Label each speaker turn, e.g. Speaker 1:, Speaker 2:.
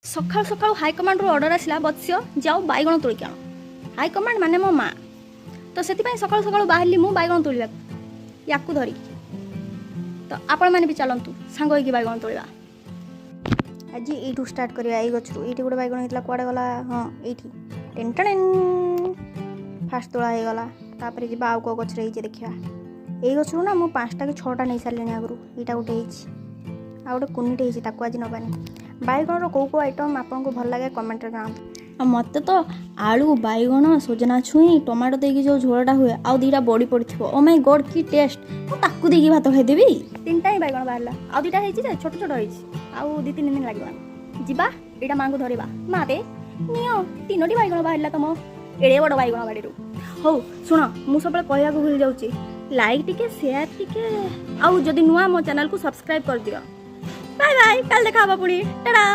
Speaker 1: सकाल सकाल हाईकमांड रू ऑर्डर आसला बत्स्य जाओ बैगण तोलिक आण। हाईकमांड माने मो माँ तो से सकाल सकाल बाहर मु बैगण तोलिया या धरी तो आपण मैंने भी चलतु सांग होगी बैगण तोड़ा। आज यू स्टार्ट करिया ए गछरू ये गोटे बैगण होता कुआड़े गला हाँ ये टेन फास्ट तोड़ा हो गला तापर जी आउ कौ गचर देखा ये गछरू ना मुझे 5टा कि 6टा नहीं सारे आगु यहाँ गोटे आ गोटे कुनीटे आज नबानी बैगण कौ कौ आइटम आपको भल लगे कमेंट जनातु। मत तो आलू बैगण सजना छुई टमाटो देकी जो झोलटा हुए आउ 2टा बड़ी पड़ो ओ माय गॉड की टेस्ट मुझे देकी भात खाईदेवी। 3टा ही बैगण बाहर आउ 2टा छोट छोट आउ 2-3 दिन लगे जीवा यहाँ माँ को धरवा माँ दे नियो 3टी बैगण बाहर तुम एड़े बड़ बैगण बाड़ी हौ शुण मुझे सब कहवा भूल जाऊँगी लाइक टिके शेयर टिके आउ जदि नुआ मो चैनल को सब्सक्राइब कर दियो। बाय बाय कल देखा पुणी टाटा।